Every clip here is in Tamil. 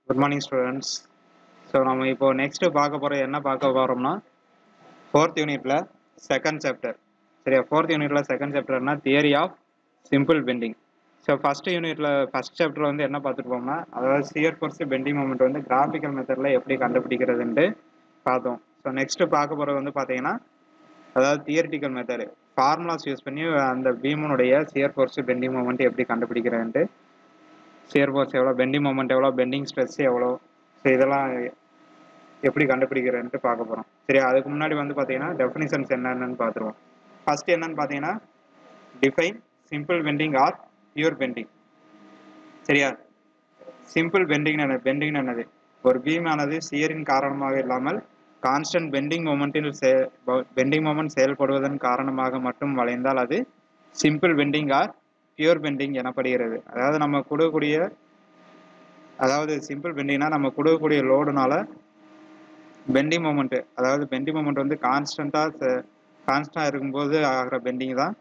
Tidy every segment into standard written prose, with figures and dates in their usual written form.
Good morning students. ஸோ நம்ம இப்போ நெக்ஸ்ட் பார்க்க போகிற என்ன பார்க்க போகிறோம்னா ஃபோர்த் யூனிட்ல செகண்ட் சாப்டர். சரியா, ஃபோர்த் யூனிட்ல செகண்ட் சாப்டர்னா theory of simple bending. So first யூனிட்ல ஃபர்ஸ்ட் சாப்டர் வந்து என்ன பார்த்துருப்போம்னா, அதாவது சியர் ஃபோர்ஸ் பெண்டிங் மொமெண்ட் வந்து கிராஃபிக்கல் மெத்தடில் எப்படி கண்டுபிடிக்கிறதுன்ட்டு பார்த்தோம். ஸோ நெக்ஸ்ட் பார்க்க போகிறது வந்து பார்த்தீங்கன்னா, அதாவது தியரிட்டிக்கல் மெத்தடு ஃபார்முலாஸ் யூஸ் பண்ணி அந்த பீமுடைய சியர் ஃபோர்ஸ் பெண்டிங் மொமெண்ட் எப்படி கண்டுபிடிக்கிறதுன்ட்டு, சியர் ஃபோர்ஸ் எவ்வளோ, பெண்டிங் மொமெண்ட் எவ்வளோ, பெண்டிங் ஸ்ட்ரெஸ் எவ்வளோ, ஸோ இதெல்லாம் எப்படி கண்டுபிடிக்கிறேன்ட்டு பார்க்க போகிறோம். சரியா, அதுக்கு முன்னாடி வந்து பார்த்தீங்கன்னா டெஃபினிஷன்ஸ் என்னென்னு பார்த்துருவோம். ஃபர்ஸ்ட் என்னன்னு பார்த்தீங்கன்னா, define simple bending or pure bending. சரியா, சிம்பிள் பெண்டிங் என்னது, ஒரு பீம் ஆனது சியரின் காரணமாக இல்லாமல் கான்ஸ்டன்ட் பெண்டிங் மொமெண்ட் செயல்படுவதன் காரணமாக மட்டும் வளைந்தால் அது simple bending or pure bending எனப்படுகிறது. அதாவது நம்ம கொடுக்கக்கூடிய, அதாவது சிம்பிள் பெண்டிங்னா நம்ம கொடுக்கக்கூடிய லோடுனால பெண்டிங் மொமெண்ட், அதாவது பெண்டிங் மொமெண்ட் வந்து கான்ஸ்டன்டா இருக்கும்போது ஆகிற பெண்டிங் தான்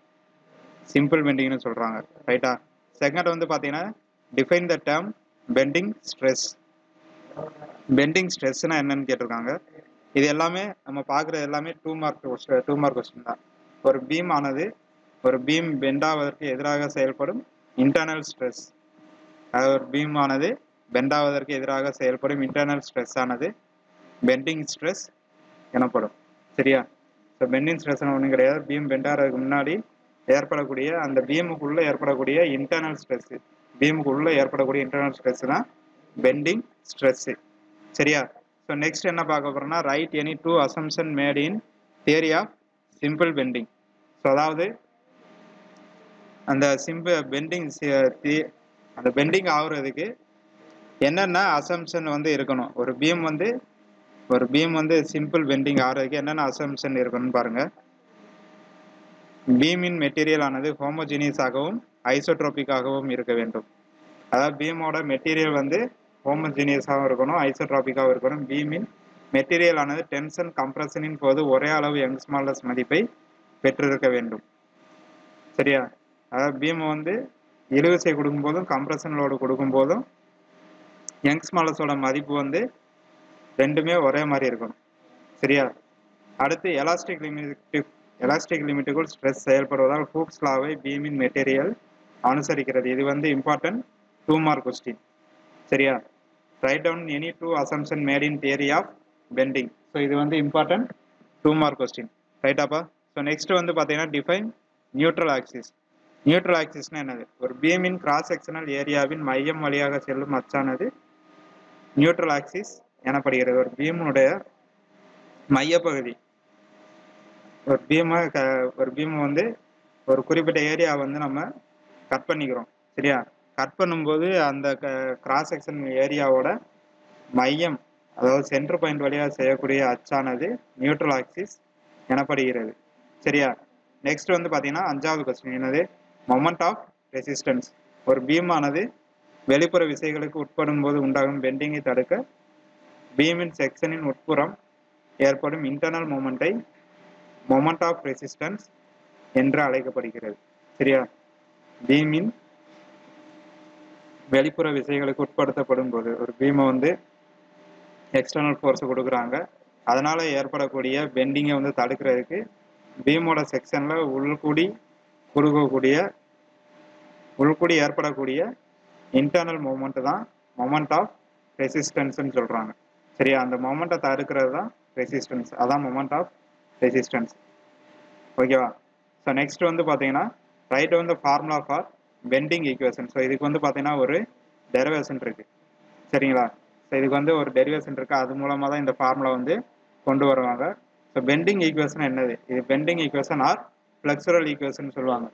சிம்பிள் பெண்டிங்னு சொல்றாங்க. ரைட்டா. செகண்ட் வந்து பார்த்தீங்கன்னா, define the term bending stress. Bending ஸ்ட்ரெஸ்னா என்னன்னு கேட்டிருக்காங்க. இது எல்லாமே நம்ம பார்க்குறது எல்லாமே டூ மார்க் கொஸ்டின் தான். ஒரு பீம் ஆனது, ஒரு பீம் பெண்ட் ஆவதற்கு எதிராக செயல்படும் இன்டர்னல் ஸ்ட்ரெஸ், அதாவது ஒரு பீம் ஆனது பெண்ட் ஆவதற்கு எதிராக செயல்படும் இன்டர்னல் ஸ்ட்ரெஸ் ஆனது பெண்டிங் ஸ்ட்ரெஸ் எனப்படும். சரியா. ஸோ பெண்டிங் ஸ்ட்ரெஸ் ஒன்றும் கிடையாது, பீம் பெண்ட் ஆகிறதுக்கு முன்னாடி ஏற்படக்கூடிய அந்த பீமுக்குள்ள ஏற்படக்கூடிய இன்டர்னல் ஸ்ட்ரெஸ், பீமுக்குள்ள ஏற்படக்கூடிய இன்டர்னல் ஸ்ட்ரெஸ் தான் பெண்டிங் ஸ்ட்ரெஸ். சரியா. ஸோ நெக்ஸ்ட் என்ன பார்க்க போறோம்னா, write any two assumption made in theory of simple bending. So அதாவது அந்த அந்த பெண்டிங் ஆகுறதுக்கு என்னென்ன அசம்ஷன் வந்து இருக்கணும், ஒரு பீம் வந்து சிம்பிள் பெண்டிங் ஆகிறதுக்கு என்னென்ன அசம்ஷன் இருக்கணும்னு பாருங்க. பீமின் மெட்டீரியல் ஆனது ஹோமோஜீனியஸாகவும் ஐசோட்ரோபிக்காகவும் இருக்க வேண்டும். அதாவது பீமோட மெட்டீரியல் வந்து ஹோமோஜீனியஸாகவும் இருக்கணும், ஐசோட்ரோபிக்காகவும் இருக்கணும். பீமின் மெட்டீரியல் ஆனது டென்ஷன் கம்ப்ரஷனின் போது ஒரே அளவு யங்ஸ் மாடுலஸ் மதிப்பை பெற்றிருக்க வேண்டும். சரியா. அதாவது பீம் வந்து இழுவிசை கொடுக்கும் போதும் கம்ப்ரஷன் லோடு கொடுக்கும் போதும் யங்ஸ் மாடுலஸோட மதிப்பு வந்து ரெண்டுமே ஒரே மாதிரி இருக்கணும். சரியா. அடுத்து எலாஸ்டிக் லிமிட்டுக்குள் ஸ்ட்ரெஸ் செயல்படுவதால் ஹூக்ஸ் லாவை பீமின் மெட்டீரியல் அனுசரிக்கிறது. இது வந்து இம்பார்ட்டன்ட் 2 மார்க் கொஸ்டின். சரியா. Right down any two assumption made in theory of bending. So இது வந்து இம்பார்ட்டன்ட் 2 மார்க் கொஸ்டின். ரைட்டாப்பா. ஸோ நெக்ஸ்ட் வந்து பார்த்தீங்கன்னா, டிஃபைன் நியூட்ரல் ஆக்சிஸ். நியூட்ரல் ஆக்சிஸ்னா என்னது, ஒரு பீமின் கிராஸ் செக்ஷனல் ஏரியாவின் மையம் வழியாக செல்லும் அச்சானது நியூட்ரல் ஆக்சிஸ் எனப்படுகிறது. ஒரு பீமுடைய மையப்பகுதி, ஒரு பீம் வந்து ஒரு குறிப்பிட்ட ஏரியா வந்து நம்ம கட் பண்ணிக்கிறோம். சரியா. கட் பண்ணும்போது அந்த கிராஸ் செக்ஷன் ஏரியாவோட மையம், அதாவது சென்டர் பாயிண்ட் வழியாக செய்யக்கூடிய அச்சானது நியூட்ரல் ஆக்சிஸ் எனப்படுகிறது. சரியா. நெக்ஸ்ட் வந்து பார்த்தீங்கன்னா, அஞ்சாவது கொஸ்டின் என்னது, மொமெண்ட் ஆஃப் ரெசிஸ்டன்ஸ். ஒரு பீம் ஆனது வெளிப்புற விசைகளுக்கு உட்படும் போது உண்டாகும் பெண்டிங்கை தடுக்க பீமின் செக்ஷனின் உட்புறம் ஏற்படும் இன்டர்னல் மொமெண்டை மொமெண்ட் ஆஃப் ரெசிஸ்டன்ஸ் என்று அழைக்கப்படுகிறது. சரியா. பீமின் வெளிப்புற விசைகளுக்கு உட்படுத்தப்படும் போது, ஒரு பீமை வந்து எக்ஸ்டர்னல் ஃபோர்ஸ் கொடுக்குறாங்க, அதனால ஏற்படக்கூடிய பெண்டிங்கை வந்து தடுக்கிறதுக்கு பீமோட செக்ஷன்ல உள்கூடி ஏற்படக்கூடிய இன்டர்னல் மூமெண்ட் தான் மொமெண்ட் ஆஃப் ரெசிஸ்டன்ஸ்ன்னு சொல்றாங்க. சரியா. அந்த மொமெண்ட்டை தடுக்கிறது தான் ரெசிஸ்டன்ஸ், அதான் மொமெண்ட் ஆஃப் ரெசிஸ்டன்ஸ். ஓகேவா. ஸோ நெக்ஸ்ட் வந்து பார்த்தீங்கன்னா, ரைட் வந்து formula for bending equation. So இதுக்கு வந்து பார்த்தீங்கன்னா ஒரு டெரிவேஷன் இருக்கு. சரிங்களா. ஸோ இதுக்கு வந்து ஒரு டெரிவேஷன் இருக்கு, அது மூலமாக தான் இந்த ஃபார்முலா வந்து கொண்டு வருவாங்க. ஸோ பெண்டிங் ஈக்குவேஷன் என்னது, இது bending equation or flexural equation சொல்லுவாங்க.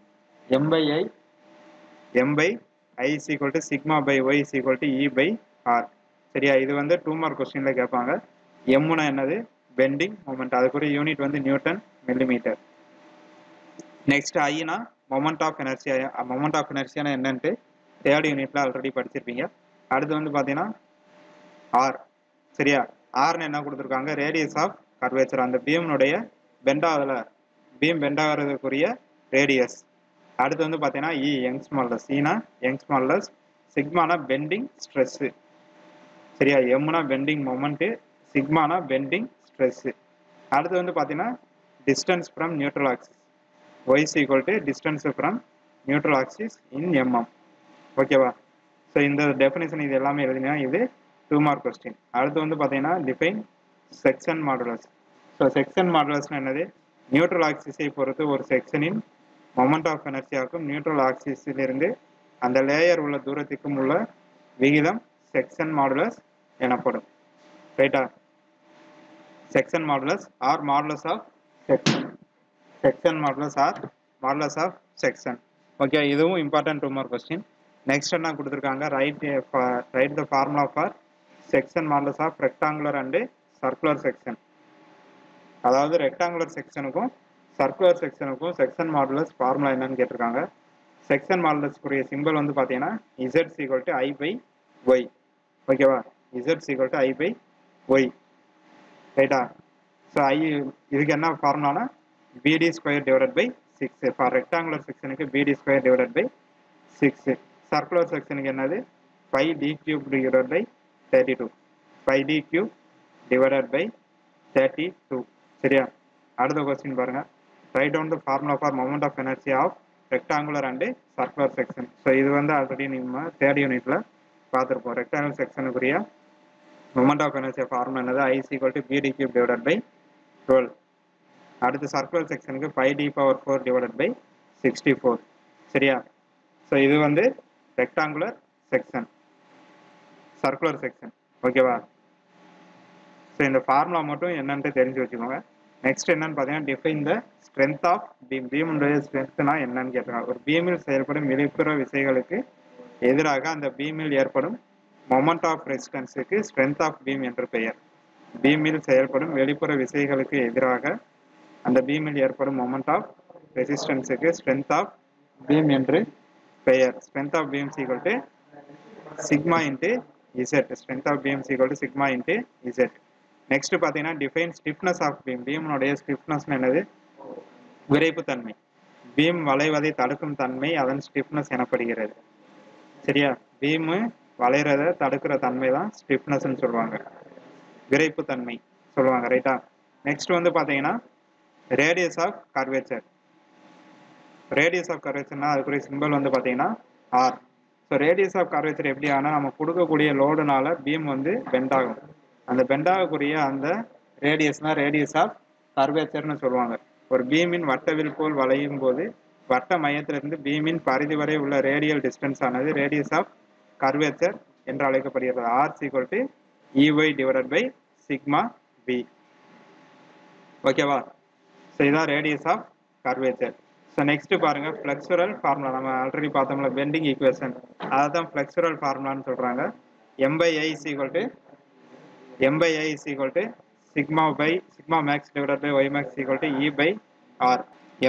M/I is equal to sigma by y is equal to E by R. சரியா. இது வந்து 2 மார்க் கொஸ்டின்ல கேட்பாங்க. எம்னா என்னது, பெண்டிங் மொமெண்ட், அதுக்குரிய யூனிட் வந்து நியூட்டன் மில்லிமீட்டர். நெக்ஸ்ட் ஐனா மொமெண்ட் ஆஃப் எனர்ஜியா. மொமெண்ட் ஆஃப் எனர்ஜியானா என்னன்ட்டு தேர்ட் யூனிட்ல ஆல்ரெடி படிச்சிருப்பீங்க. அடுத்து வந்து பார்த்தீங்கன்னா ஆர். சரியா. ஆர்னு என்ன கொடுத்துருக்காங்க, ரேடியஸ் ஆஃப் கர்வேச்சர். அந்த பீம்னுடைய பீம் பெண்ட் ஆகிறதுக்குரிய ரேடியஸ். அடுத்து வந்து பார்த்தீங்கன்னா யங்ஸ் மாடுலஸ். ஈனா யங்ஸ் மாடுலஸ். சிக்மானா பெண்டிங் ஸ்ட்ரெஸ். சரியா? எம்னா பெண்டிங் மொமெண்ட், சிக்மானா பெண்டிங் ஸ்ட்ரெஸ். அடுத்து வந்து பார்த்தீங்கன்னா distance from neutral axis. y is equal to distance from neutral axis in mm. ஓகேவா? ஸோ இந்த டெஃபினேஷன் இது எல்லாமே எழுதினா இது 2 மார்க் கொஸ்டின். அடுத்து வந்து பார்த்தீங்கன்னா define section modulus. So section மாடுலஸ்னா என்னது? நியூட்ரல் ஆக்சிஸை பொறுத்து ஒரு செக்ஷனின் மொமெண்ட் ஆஃப் எனர்ஜியாக்கும் நியூட்ரல் ஆக்சிஸிலிருந்து அந்த லேயர் உள்ள தூரத்துக்கும் உள்ள விகிதம் செக்ஷன் மாடுலஸ் எனப்படும். ரைட்டா? Section modulus or modulus of section. Section modulus or modulus of section. Okay, இதுவும் இம்பார்ட்டன்ட் 2 மார்க் கொஸ்டின். நெக்ஸ்ட் என்ன கொடுத்துருக்காங்க? Right the formula for section modulus of rectangular and circular section. அதாவது ரெக்டாங்குலர் செக்ஷனுக்கும் சர்க்குலர் செக்ஷனுக்கும் செக்ஷன் மாடுலஸ் ஃபார்முலா என்னன்னு கேட்டிருக்காங்க. செக்ஷன் மாடுலஸ்க்குரிய சிம்பிள் வந்து பார்த்தீங்கன்னா Z equal to I by Y. ஓகேவா? Z equal to I by Y. ரைட்டா? ஸோ இதுக்கு என்ன ஃபார்முலானா BD square divided by 6. For rectangular செக்ஷனுக்கு BD square divided by 6. Circular செக்ஷனுக்கு என்னது? 5D cube divided by 32. 5D cube divided by 32. சரியா? அடுத்த கொஸ்டின் பாருங்க. Right down the formula for moment of energy of rectangular and circular section. So இது வந்து ஆல்ரெடி நம்ம 3rd யூனிட்ல பார்த்துருப்போம். ரெக்டாங்குலர் செக்ஷனுக்குரிய மொமெண்ட் ஆஃப் எனர்ஜி ஃபார்முலா என்னது? I is equal to BD cube divided by 12. அடுத்து சர்க்குலர் செக்ஷனுக்கு 5D பவர் 4 டிவைடட் பை 64. சரியா? ஸோ இது வந்து ரெக்டாங்குலர் செக்ஷன், சர்க்குலர் செக்ஷன். ஓகேவா? ஸோ இந்த ஃபார்முலா மட்டும் என்னன்ட்டு தெரிஞ்சு வச்சுக்கோங்க. நெக்ஸ்ட் என்னன்னு பார்த்தீங்கன்னா define the strength of beam. பீமுடைய ஸ்ட்ரென்த்னா என்னன்னு கேட்டிருக்காங்க. ஒரு பீமில் செயல்படும் வெளிப்புற விசைகளுக்கு எதிராக அந்த பீமில் ஏற்படும் மொமெண்ட் ஆஃப் ரெசிஸ்டன்ஸுக்கு ஸ்ட்ரென்த் ஆஃப் பீம் என்று பெயர். பீமில் செயல்படும் வெளிப்புற விசைகளுக்கு எதிராக அந்த பீமில் ஏற்படும் மொமெண்ட் ஆஃப் ரெசிஸ்டன்ஸுக்கு ஸ்ட்ரென்த் ஆஃப் பீம் என்று பெயர். Strength of beam equal to sigma into Z. Strength of beam equal to sigma into Z. Next பார்த்தீங்கன்னா டிஃபைன் ஸ்டிஃப்னஸ் ஆஃப் பீம். பீமுடைய ஸ்டிஃப்னஸ் என்னது? விரைப்புத்தன்மை. பீம் வளைவதை தடுக்கும் தன்மை அதன் ஸ்டிஃப்னஸ் எனப்படுகிறது. சரியா? பீமு வளைகிறத தடுக்கிற தன்மை தான் ஸ்டிஃப்னஸ்ன்னு சொல்லுவாங்க, விரைப்புத்தன்மை சொல்லுவாங்க. ரைட்டா? நெக்ஸ்ட் வந்து பார்த்தீங்கன்னா radius of curvature. Radius of கர்வேச்சர்னா அதுக்குரிய சிம்பிள் வந்து பார்த்தீங்கன்னா R. So radius of curvature எப்படி ஆனால் நம்ம கொடுக்கக்கூடிய லோடுனால பீம் வந்து பெண்ட் ஆகும். அந்த பெண்ட் ஆகக்கூடிய அந்த ரேடியஸ் ஆஃப் கர்வேச்சர்னு சொல்லுவாங்க. ஒரு பீமின் வட்டவில் போல் வளையும் போது வட்ட மையத்திலிருந்து பீமின் பரிதி வரை உள்ள ரேடியல் டிஸ்டன்ஸ் ஆனது ரேடியஸ் ஆஃப் கர்வேச்சர் என்று அழைக்கப்படுகிறது. R equal to EY divided by sigma B. ஓகேவா? ஸோ இதான் radius of curvature. So next பாருங்க ஃப்ளெக்சுரல் ஃபார்முலா. நம்ம ஆல்ரெடி பார்த்தோம்ல பெண்டிங் ஈக்குவேஷன், அதை தான் ஃப்ளெக்சுரல் ஃபார்முலான்னு சொல்றாங்க. M/I is equal to sigma max divided by y max equal to E by R.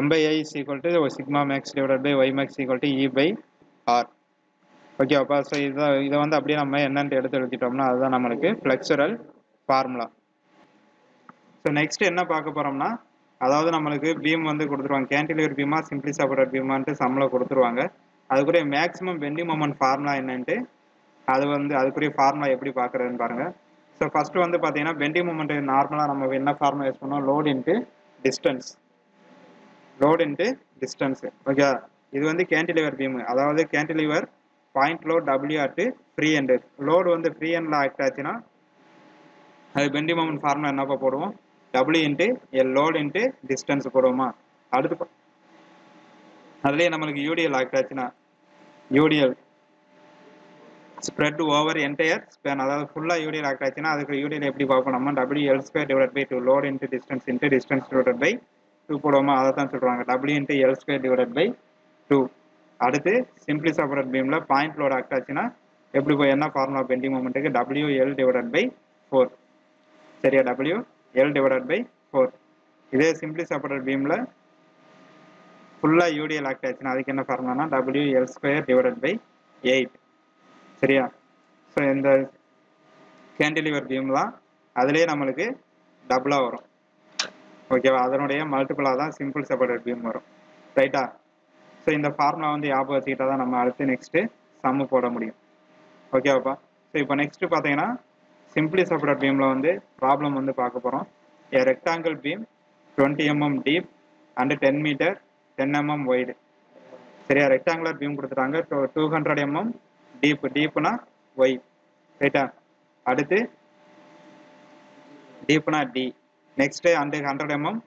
M/I is equal to sigma max divided by y max equal to E by R. ஓகேவாப்பா? ஸோ இதை வந்து அப்படியே நம்ம என்னன்ட்டு எடுத்து எழுதிட்டோம்னா அதுதான் நம்மளுக்கு ஃப்ளெக்சுரல் ஃபார்முலா. ஸோ நெக்ஸ்ட் என்ன பார்க்க போறோம்னா, அதாவது நம்மளுக்கு பீம் வந்து கொடுத்துருவாங்க. கேன்டிலிவர் பீமா சிம்பிளி சப்போர்ட்டட் பீமான்ட்டு சம்மில் கொடுத்துருவாங்க. அதுக்குரிய மேக்ஸிமம் பெண்டிங் மொமெண்ட் ஃபார்முலா என்னன்ட்டு அது வந்து அதுக்குரிய ஃபார்முலா எப்படி பார்க்குறதுன்னு பாருங்க. ஸோ ஃபர்ஸ்ட் வந்து பார்த்தீங்கன்னா பெண்டிங் மொமெண்ட் நார்மலாக நம்ம என்ன ஃபார்முலா யூஸ் பண்ணோம்? Load into distance. ஓகே, இது வந்து கேன்டிலிவர் பீம். அதாவது cantilever point load W at free end. Load வந்து ஃப்ரீ எண்டில் ஆக்ட் ஆச்சுன்னா அது பெண்டிங் மொமெண்ட் ஃபார்முலா என்னப்பா போடுவோம்? W into L load into distance போடுவோமா? அடுத்து அதுலேயே நம்மளுக்கு யூடிஎல் ஆக்ட் ஆச்சுன்னா UDL spread over entire span. அதாவது ஃபுல்லாக யூடிஎல் ஆக்ட் ஆச்சுன்னா அதுக்கு யூடிஎல் எப்படி பார்ப்போம் நம்ம? WL² divide by 2 load into distance divide by 2 போடுவோமா? அதை தான் சொல்கிறாங்க W into L² divide by 2. அடுத்து சிம்பிளி சப்போர்ட்டட் பீமில் பாயிண்ட் லோட் ஆக்ட் ஆச்சுன்னா எப்படி போய் என்ன ஃபார்முலா பெண்டிங் மொமெண்ட்டுக்கு? WL divide by 4. சரியா? WL divide by 4. இதே சிம்பிளி சப்போர்ட்டட் பீமில் ஃபுல்லாக யூடிஎல் ஆக்ட் ஆச்சுன்னா அதுக்கு என்ன ஃபார்முலானா WL² டிவைட் பை 8. சரியா? ஸோ இந்த கேன்டிலிவர் பீம் தான் அதுலேயே நம்மளுக்கு டபுளாக வரும். ஓகேவா? அதனுடைய மல்டிபிளாக தான் சிம்பிள் சப்போர்ட்டட் பீம் வரும். ரைட்டா? ஸோ இந்த ஃபார்முலா வந்து ஞாபகம் வச்சுக்கிட்டா தான் நம்ம அடுத்து நெக்ஸ்ட்டு சம்மு போட முடியும். ஓகேவாப்பா? ஸோ இப்போ நெக்ஸ்ட்டு பார்த்தீங்கன்னா சிம்பிளி சப்போர்ட்டட் பீமில் வந்து ப்ராப்ளம் வந்து பார்க்க போகிறோம். A rectangle beam 20 mm deep and 10 meter 10 mm wide. சரியா, ரெக்டாங்குலர் பீம் கொடுத்துட்டாங்க. 200 mm டீப்னா ஒய், ரைட்டா. அடுத்து டீப்னா D. Next and 100 mm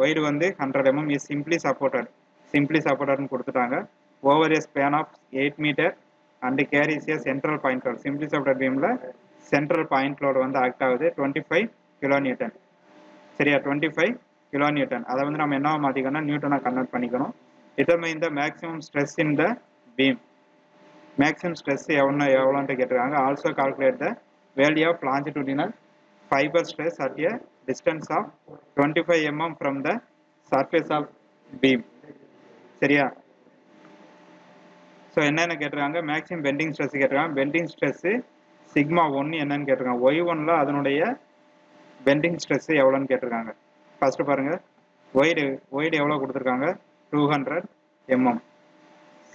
wide வந்து 100 mm இஸ் சிம்பிளி சப்போர்ட்டட்னு கொடுத்துட்டாங்க. Over a span of 8 metre and carries a central point load. Simply supported பீமில் சென்ட்ரல் பாயிண்ட் லோடு வந்து ஆக்ட் ஆகுது 25 kN. சரியா, 25 kN. அதை வந்து நம்ம என்ன மாற்றிக்கணும், நியூட்டனாக கன்வெர்ட் பண்ணிக்கணும். Determine the maximum stress in the beam. Maximum stress எவ்வளோன்ட்டு கேட்டிருக்காங்க. Also calculate the value of longitudinal fibre stress at a distance of 25 mm from the surface of beam. சரியா, ஸோ என்னென்ன கேட்டிருக்காங்க, மேக்ஸிமம் பெண்டிங் ஸ்ட்ரெஸ் கேட்டிருக்காங்க. பெண்டிங் ஸ்ட்ரெஸ்ஸு சிக்மா 1 என்னன்னு கேட்டிருக்காங்க. Y1ல அதனுடைய பெண்டிங் ஸ்ட்ரெஸ் எவ்வளோன்னு கேட்டிருக்காங்க. ஃபர்ஸ்ட் பாருங்க, ஒய்டு எவ்வளோ கொடுத்துருக்காங்க, 200 mm.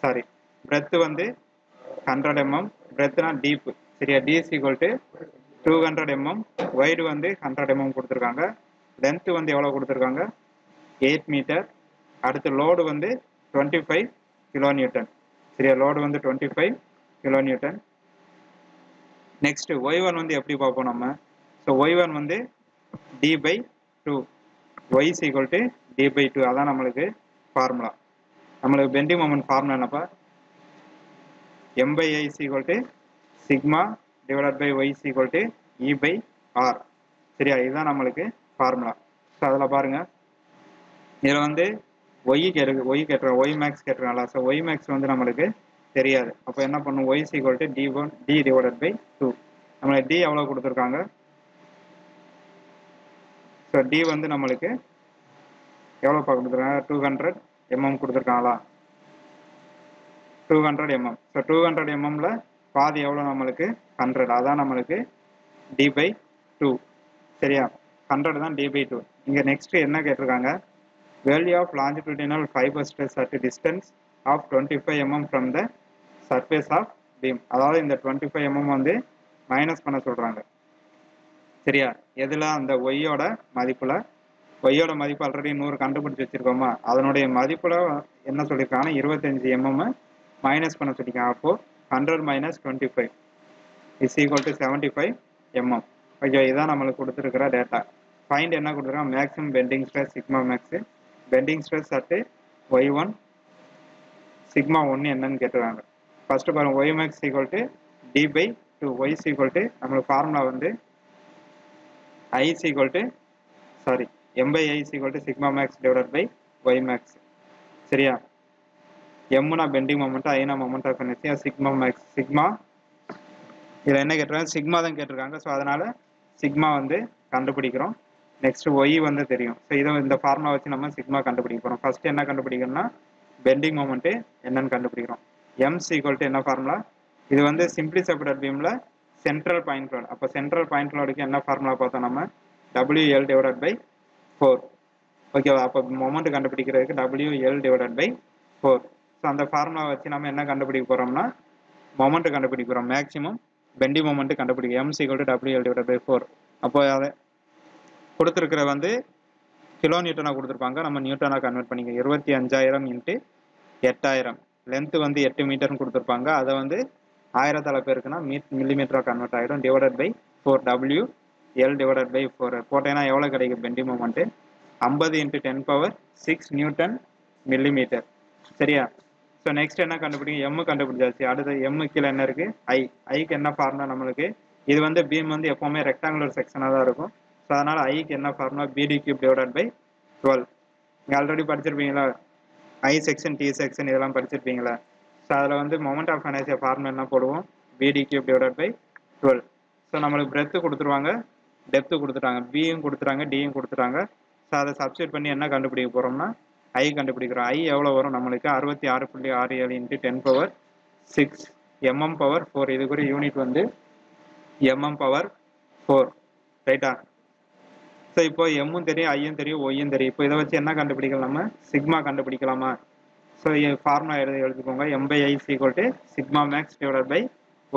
சாரி, பிரெத் வந்து 100 mm. பிரெத்னா டீப். சரியா, D is equal to 200 mm. Wide வந்து 100 mm கொடுத்துருக்காங்க. லென்த் வந்து எவ்வளோ கொடுத்துருக்காங்க, 8 மீட்டர். அடுத்து லோடு வந்து 25 kN. சரியா, லோடு வந்து 25 kN. நெக்ஸ்ட் Y1 வந்து எப்படி பார்ப்போம் நம்ம. ஸோ Y1 வந்து d/2, y is equal to d/2. அதான் நம்மளுக்கு ஃபார்முலா. நம்மளுக்கு பெண்டிங் மொமெண்ட் ஃபார்முலா என்னப்பா, m/I is equal to sigma divided by y is equal to E/R. சரியா, இதுதான் நம்மளுக்கு ஃபார்முலா. ஸோ அதில் பாருங்க, இதில் வந்து ஒய் கேட்டுறோம், ஒய் மேக்ஸ் கேட்டுருக்காங்களா. ஸோ ஒய் மேக்ஸ் வந்து நம்மளுக்கு தெரியாது. அப்போ என்ன பண்ணும், y is equal to d divided by 2. நம்மளுக்கு d எவ்வளோ கொடுத்துருக்காங்க. ஸோ டி வந்து நம்மளுக்கு எவ்வளோப்பா கொடுத்துருக்காங்க, 200 mm கொடுத்துருக்காங்களா, 200 mm. ஸோ 200 mmல பாதி எவ்வளோ நம்மளுக்கு 100. அதான் நம்மளுக்கு d/2. சரியா, 100 தான் d/2. இங்கே நெக்ஸ்ட் என்ன கேட்டிருக்காங்க, value of longitudinal fibre stress at distance of 25 mm from the surface of beam. அதாவது இந்த 25 mm வந்து மைனஸ் பண்ண சொல்கிறாங்க. சரியா, எதில், அந்த ஒய்யோட மதிப்பில். ஒய்யோட மதிப்பு ஆல்ரெடி 100 கண்டுபிடிச்சி வச்சிருக்கோமா, அதனுடைய மதிப்பில் என்ன சொல்லியிருக்காங்கன்னா 25 mm மைனஸ் பண்ண சொல்லியிருக்காங்க. அப்போது 100 minus 25 is equal to 75 mm. Okay, இதுதான் நம்மளுக்கு கொடுத்துருக்கிற டேட்டா. ஃபைண்ட் என்ன கொடுத்துருக்காங்க, maximum bending stress sigma max, bending stress at y1 sigma 1 என்னன்னு கேட்டுருக்காங்க. ஃபர்ஸ்ட் பாருங்க, y max equal to d/2, y is equal to நம்மளுக்கு ஃபார்முலா வந்து I is equal to m/I is equal to sigma max divided by y max. சரியா, எம்னா பெண்டிங் மொமெண்ட், ஐனா moment of inertia, sigma max. Sigma இதில் என்ன கேட்டிருக்காங்க, சிக்மா தான் கேட்டிருக்காங்க. ஸோ அதனால சிக்மா வந்து கண்டுபிடிக்கிறோம். நெக்ஸ்ட் ஒய் வந்து தெரியும். ஸோ இதை இந்த ஃபார்முலா வச்சு நம்ம சிக்மா கண்டுபிடிக்க போகிறோம். ஃபர்ஸ்ட் என்ன கண்டுபிடிக்கணும்னா பெண்டிங் மொமெண்ட்டு என்னன்னு கண்டுபிடிக்கிறோம். எம்ஸ் ஈக்குவல் டு என்ன ஃபார்முலா, இது வந்து சிம்பிளி சப்போர்ட்டட் பீமில் சென்ட்ரல் பாயிண்ட் லோடு. அப்போ சென்ட்ரல் பாயிண்ட் லோடுக்கு என்ன ஃபார்முலா பார்த்தோம் நம்ம, WL divided by 4. ஓகேவா, அப்போ மொமெண்ட் கண்டுபிடிக்கிறதுக்கு WL divided by 4. ஸோ அந்த ஃபார்முலா வச்சு நம்ம என்ன கண்டுபிடிக்க போகிறோம்னா மொமெண்ட் கண்டுபிடிக்க போகிறோம். மேக்ஸிமம் பெண்டிங் மொமெண்ட் கண்டுபிடிக்கும். M equal to WL divided by 4. அப்போ அதை கொடுத்துருக்கிற வந்து கிலோ நியூட்டனாக கொடுத்துருப்பாங்க, நம்ம நியூட்டனாக கன்வெர்ட் பண்ணிக்க. 25,000 × 8,000. லென்த்து வந்து 8 மீட்டர்னு கொடுத்துருப்பாங்க. அதை வந்து 1000 பேருக்குன்னா மில்லிமீட்டராக கன்வெர்ட் ஆகிடும். Divided by 4, WL divided by 4 போட்டேன்னா எவ்வளோ கிடைக்கும் பெண்டிங் மொமெண்ட்டு, 50 × 10⁶ நியூட்டன் மில்லிமீட்டர். சரியா, ஸோ நெக்ஸ்ட் என்ன கண்டுபிடிக்கும், எம் கண்டுபிடிச்சாச்சு. அடுத்து எம் கீழே என்ன இருக்குது, ஐக்கு என்ன ஃபார்முலா நம்மளுக்கு, இது வந்து பீம் வந்து எப்போவுமே ரெக்டாங்குலர் செக்ஷனாக தான் இருக்கும். ஸோ அதனால் ஐக்கு என்ன ஃபார்முலா, BD³ divided by 12. நீங்கள் ஆல்ரெடி படிச்சிருப்பீங்களா, ஐ செக்ஷன் டி செக்ஷன் இதெல்லாம் படிச்சிருப்பீங்களா. ஸோ அதில் வந்து மொமெண்ட் ஆஃப் இனர்ஷியா ஃபார்முலா என்ன போடுவோம், BD³ divided by 12. ஸோ நம்மளுக்கு பிரெத்து கொடுத்துருவாங்க, டெப்த்து கொடுத்துட்டாங்க, பியும் கொடுத்துட்டாங்க, டியும் கொடுத்துட்டாங்க. ஸோ அதை சப்ஸ்டியூட் பண்ணி என்ன கண்டுபிடிக்க போகிறோம்னா ஐ கண்டுபிடிக்கிறோம். ஐ எவ்வளோ வரும் நம்மளுக்கு, 66.67 × 10⁶ mm/4. இதுக்குரிய யூனிட் வந்து mm/4. ரைட்டா. ஸோ இப்போ எம்மும் தெரியும், ஐயும் தெரியும், ஒய்யும் தெரியும். இப்போ இதை வச்சு என்ன கண்டுபிடிக்கலாம், நம்ம சிக்மா கண்டுபிடிக்கலாமா. ஸோ ஃபார்முலா எழுதிக்கோங்க, m/I is equal to sigma max divided by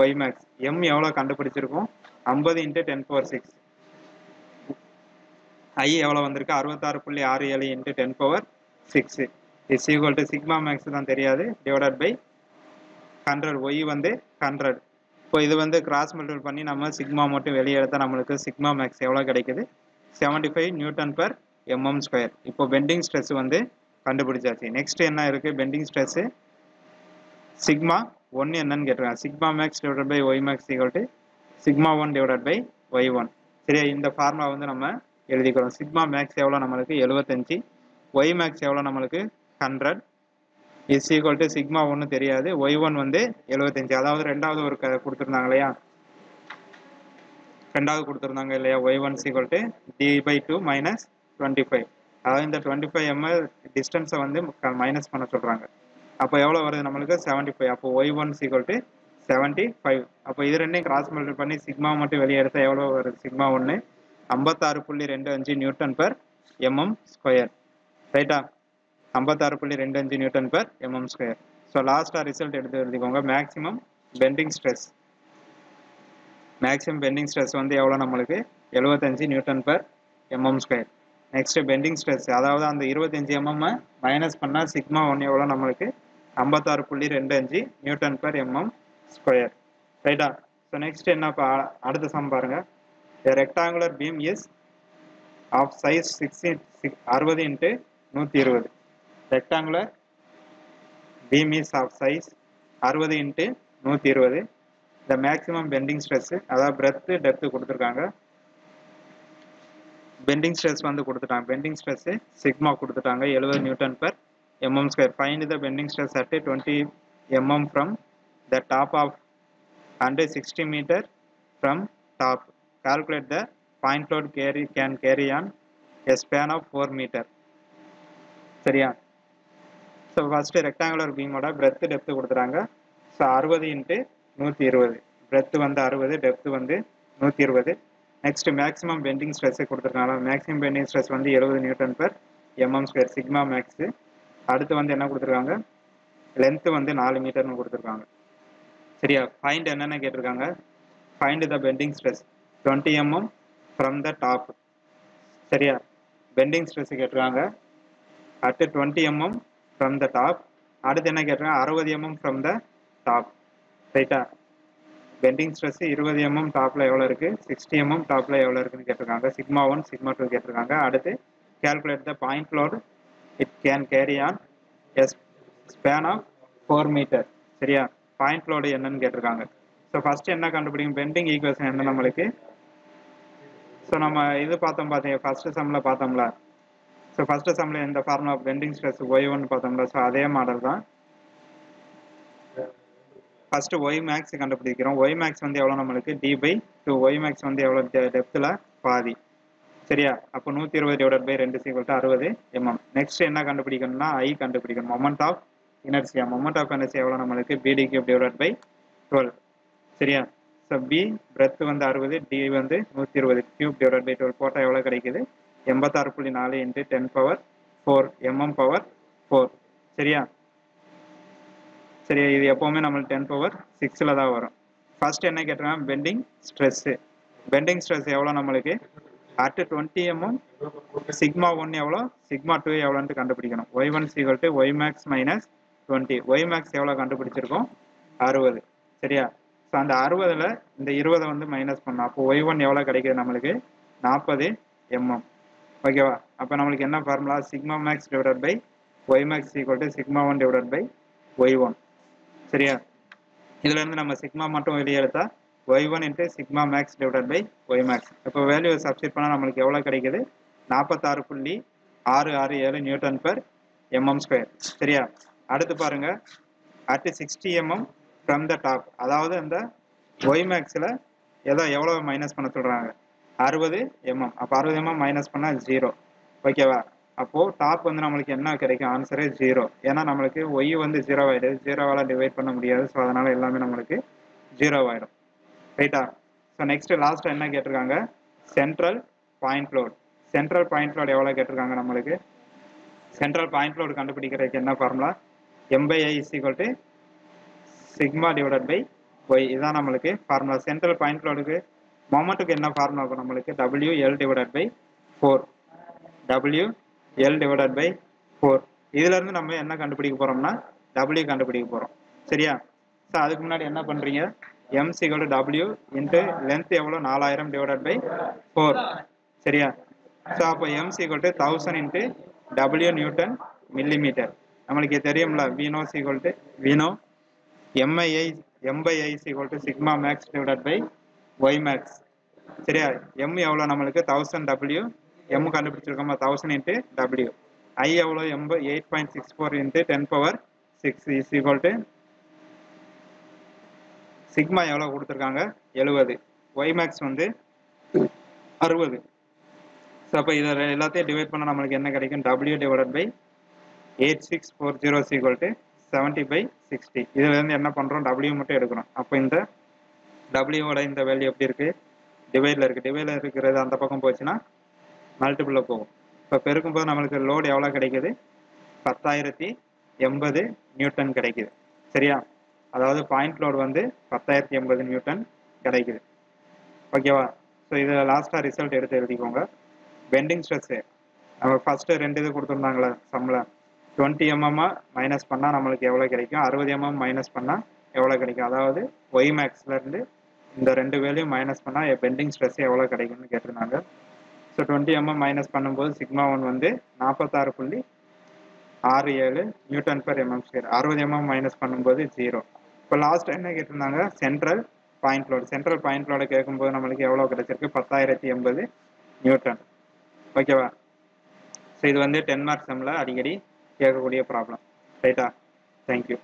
y max. M எவ்வளோ கண்டுபிடிச்சிருக்கோம்? 50 × 10⁶. ஐ எவ்வளோ வந்திருக்கு? 66.67 × 10⁶ is equal to sigma maths தான் தெரியாது டிவைடட் பை 100. ஒய் வந்து 100. இப்போ இது வந்து கிராஸ் மல்டிபிள் பண்ணி நம்ம சிக்மா மட்டும் வெளியே எடுத்தால் நம்மளுக்கு சிக்மா மேக்ஸ் எவ்வளோ கிடைக்குது? 75 Nm². இப்போ பெண்டிங் ஸ்ட்ரெஸ் வந்து கண்டுபிடிச்சாச்சு. நெக்ஸ்ட் என்ன இருக்கு? பெண்டிங் ஸ்ட்ரெஸ் சிக்மா 1 என்னன்னு கேட்டிருக்காங்க. Sigma max divided by y max equal to sigma 1 divided by y 1. சரியா? இந்த ஃபார்முலா வந்து நம்ம எழுதிக்கிறோம். சிக்மா மேக்ஸ் எவ்வளோ நம்மளுக்கு? 75. ஒய் மேக்ஸ் எவ்வளோ நம்மளுக்கு? 100 இஸ் ஈக்குவல் டு சிக்மா 1 தெரியாது, ஒய் 1 வந்து 75. அதாவது ரெண்டாவது ஒரு கொடுத்துருந்தாங்க இல்லையா? ரெண்டாவது கொடுத்துருந்தாங்க இல்லையா? Y 1 equal to d/2 minus 25. அதாவது இந்த 25 ml டிஸ்டன்ஸை வந்து மைனஸ் பண்ண சொல்கிறாங்க. அப்போ எவ்வளோ வருது நம்மளுக்கு? 75. அப்போ ஒய் 1 ஈக்குவல் டு 75. அப்போ இது ரெண்டையும் கிராஸ் மல்டிபிள் பண்ணி சிக்மா மட்டும் வெளியே எடுத்தால் எவ்வளோ வருது? Sigma 1 56.25 Nm². ரைட்டா? 56.25 Nm². ஸோ லாஸ்ட்டாக ரிசல்ட் எடுத்து எழுதிக்கோங்க. Maximum bending stress. Maximum bending stress வந்து எவ்வளோ நம்மளுக்கு? 75 Nm². நெக்ஸ்ட் பெண்டிங் ஸ்ட்ரெஸ், அதாவது அந்த 25 mm மைனஸ் பண்ணால் சிக்மா 1 எவ்வளோ நம்மளுக்கு? 56.25 Nm². ரைட்டா? ஸோ நெக்ஸ்ட் என்ன? அடுத்த சம் பாருங்க. Rectangular beam is of size 60 × 120. Rectangular beam is of size 60 × 120. இந்த மேக்ஸிமம் பெண்டிங் ஸ்ட்ரெஸ், அதாவது பிரெத் டெப்த் கொடுத்துருக்காங்க. பெண்டிங் ஸ்ட்ரெஸ் வந்து கொடுத்துட்டாங்க. பெண்டிங் ஸ்ட்ரெஸ் சிக்மா கொடுத்துட்டாங்க 70 Nm². Find the bending stress at 20 mm from the top of and 60 meter from top. Calculate the point load can carry on a span of 4 meter. சரியா? ஸோ ஃபர்ஸ்ட் ரெக்டாங்குலர் பீமோட பிரெத் டெப்த் கொடுத்துறாங்க. ஸோ 60 × 120. பிரெத் வந்து 60, டெப்த் வந்து 120. நெக்ஸ்ட் மேக்ஸிமம் பெண்டிங் ஸ்ட்ரெஸ் கொடுத்துருக்காங்க. மேக்ஸிமம் பெண்டிங் ஸ்ட்ரெஸ் வந்து 70 Nm², சிக்மா மேக்ஸ். அடுத்து வந்து என்ன கொடுத்துருக்காங்க? லென்த் வந்து 4 மீட்டர்னு கொடுத்துருக்காங்க. சரியா? ஃபைண்ட் என்னென்ன கேட்டிருக்காங்க? Find the bending stress 20 mm from the top. சரியா? பெண்டிங் ஸ்ட்ரெஸ் கேட்டிருக்காங்க at 20 mm from the top. அடுத்து என்ன கேட்டிருக்காங்க? 60 mm ஃப்ரம் த டாப். ரைட்டா? பெண்டிங் ஸ்ட்ரெஸ் 20 mm டாப்பில் எவ்வளோ இருக்குது? 60 mm டாப்பில் எவ்வளோ இருக்குன்னு கேட்டிருக்காங்க. சிக்மா 1 சிக்மா 2 கேட்டிருக்காங்க. அடுத்து calculate the point load it can carry on as span of 4 metre. சரியா? பாயிண்ட் லோடு என்னன்னு கேட்டிருக்காங்க. ஸோ ஃபர்ஸ்ட் என்ன கண்டுபிடிக்கும்? பெண்டிங் ஈக்குவேஷன் என்ன நம்மளுக்கு? ஸோ நம்ம இது பார்த்தீங்க ஃபர்ஸ்ட் சம்மில் பார்த்தோம்ல. ஸோ ஃபர்ஸ்ட் சம்மில் இந்த ஃபார்முலா பெண்டிங் ஸ்ட்ரெஸ் ஒய் 1 பார்த்தோம்ல. ஸோ அதே மாடல் தான். ஃபர்ஸ்ட் ஒய் மேக்ஸ் கண்டுபிடிக்கிறோம். ஒய் மேக்ஸ் வந்து எவ்வளோ நம்மளுக்கு? d/2. ஒய் மேக்ஸ் வந்து எவ்வளோ? டெப்த்தில் பாதி. சரியா? அப்போ 120 டிவைடட் பை 2 = 60 mm. நெக்ஸ்ட் என்ன கண்டுபிடிக்கணும்னா ஐ கண்டுபிடிக்கணும். Moment of inertia. Moment of inertia எவ்வளோ நம்மளுக்கு? bd³ divided by 12. சரியா? ஸோ பி பிரெத் வந்து 60, டி வந்து 120, கியூப் டிவைடட் பை 12 போட்டால் எவ்வளோ கிடைக்குது? 86.4 × 10⁴ mm⁴. சரியா? சரியா? இது எப்போவுமே நம்மளுக்கு 10⁶ தான் வரும். ஃபர்ஸ்ட் என்ன கேட்டிருக்காங்க? Bending stress. பெண்டிங் ஸ்ட்ரெஸ் எவ்வளோ நம்மளுக்கு? அட் 20 mm சிக்மா 1 எவ்வளோ? சிக்மா 2 எவ்வளோன்ட்டு கண்டுபிடிக்கணும். Y 1 = y max minus 20. Y max எவ்வளோ கண்டுபிடிச்சிருக்கோம்? 60. சரியா? ஸோ அந்த 60ல் இந்த 20 வந்து மைனஸ் பண்ணோம். அப்போ ஒய் 1 எவ்வளோ கிடைக்குது நம்மளுக்கு? 40 mm. ஓகேவா? அப்போ நம்மளுக்கு என்ன formula? Sigma max divided by y max = sigma 1 divided by y 1. சரியா? இதுல இருந்து நம்ம சிக்மா மட்டும் வெளியே எடுத்தா y 1 × sigma max divided by y max. இப்போ வேல்யூ சப்ஸ்டிட் பண்ணால் நம்மளுக்கு எவ்வளோ கிடைக்குது? 46.667 Nm². சரியா? அடுத்து பாருங்க, at 60 mm from the top. அதாவது அந்த ஒய் மேக்ஸில் எவ்வளோ மைனஸ் பண்ண சொல்கிறாங்க? 60 mm. அப்போ 60 mm மைனஸ் பண்ணால் 0. ஓகேவா? அப்போது டாப் வந்து நம்மளுக்கு என்ன கிடைக்கும்? ஆன்சரே 0. ஏன்னா நம்மளுக்கு ஒய் வந்து 0 ஆகிடுது. 0வால் டிவைட் பண்ண முடியாது. ஸோ அதனால் எல்லாமே நம்மளுக்கு 0 ஆகிடும். ரைட்டா? ஸோ நெக்ஸ்ட் லாஸ்ட்டாக என்ன கேட்டிருக்காங்க? Central point load. Central point load எவ்வளோ கேட்டிருக்காங்க நம்மளுக்கு? சென்ட்ரல் பாயிண்ட் லோடு கண்டுபிடிக்கிறதுக்கு என்ன formula? m/i = sigma divided by y இதான் நம்மளுக்கு ஃபார்முலா. சென்ட்ரல் பாயிண்ட் லோடுக்கு மொமெண்ட்டுக்கு என்ன ஃபார்முலா இருக்கும் நம்மளுக்கு? WL divided by 4. WL divided by 4. இதுல இருந்து நம்ம என்ன கண்டுபிடிக்க போறோம்னா W கண்டுபிடிக்க போறோம். சரியா? ஸோ அதுக்கு முன்னாடி என்ன பண்றீங்க? M = W இன்ட்டு லென்த் எவ்வளோ? 4000 டிவைடட் பை 4. சரியா? ஸோ அப்போ M = 1000 into W newton millimetre. நம்மளுக்கு தெரியும்ல, we know M/I = sigma max divided by y max. சரியா? M எவ்வளோ நம்மளுக்கு? 1000 W. M கண்டுபிடிச்சிருக்கோமா? 1000 இன்ட்டு W. I எவ்வளோ? 8.64 into 10⁻6 is equal to sigma எவ்வளோ கொடுத்துருக்காங்க? 70. ஒய் மேக்ஸ் வந்து 60. ஸோ அப்போ இதை எல்லாத்தையும் டிவைட் பண்ணால் நம்மளுக்கு என்ன கிடைக்கும்? W divided by 8640 is equal to 70/60. இதுலேருந்து என்ன பண்ணுறோம்? W மட்டும் எடுக்கிறோம். அப்போ இந்த W-ஓட இந்த வேல்யூ எப்படி இருக்குது? டிவைடில் இருக்குது. டிவைடில் இருக்கிறது அந்த பக்கம் போச்சுன்னா மல்டிபிளில் போகும். இப்போ பெருக்கும்போது நம்மளுக்கு லோடு எவ்வளோ கிடைக்குது? 10,080 நியூட்டன் கிடைக்குது. சரியா? அதாவது பாயிண்ட் லோடு வந்து 10,080 நியூட்டன் கிடைக்குது. ஓகேவா? ஸோ இதில் லாஸ்ட்டாக ரிசல்ட் எடுத்து எழுதிக்கோங்க. பெண்டிங் ஸ்ட்ரெஸ்ஸு நம்ம ஃபஸ்ட்டு 2 இது கொடுத்துருந்தாங்களே சம்மில், 20 mm மைனஸ் பண்ணால் நம்மளுக்கு எவ்வளோ கிடைக்கும்? 60 mm மைனஸ் பண்ணால் எவ்வளோ கிடைக்கும்? அதாவது ஒய் மேக்ஸ்லேருந்து இந்த 2 வேல்யூ மைனஸ் பண்ணால் பெண்டிங் ஸ்ட்ரெஸ் எவ்வளோ கிடைக்கும்னு கேட்டிருந்தாங்க. ஸோ 20 mm மைனஸ் பண்ணும்போது சிக்மா 1 வந்து 46.67 Nm². 60 mm மைனஸ் பண்ணும்போது 0. இப்போ லாஸ்ட் என்ன கேட்டிருந்தாங்க? சென்ட்ரல் பாயிண்ட் லோடு கேட்கும்போது நம்மளுக்கு எவ்வளோ கிடைச்சிருக்கு? 10,080 நியூட்டன். ஓகேவா? ஸோ இது வந்து 10 மார்க் சம்மில் அடிக்கடி கேட்கக்கூடிய ப்ராப்ளம். ரைட்டா? தேங்க்யூ.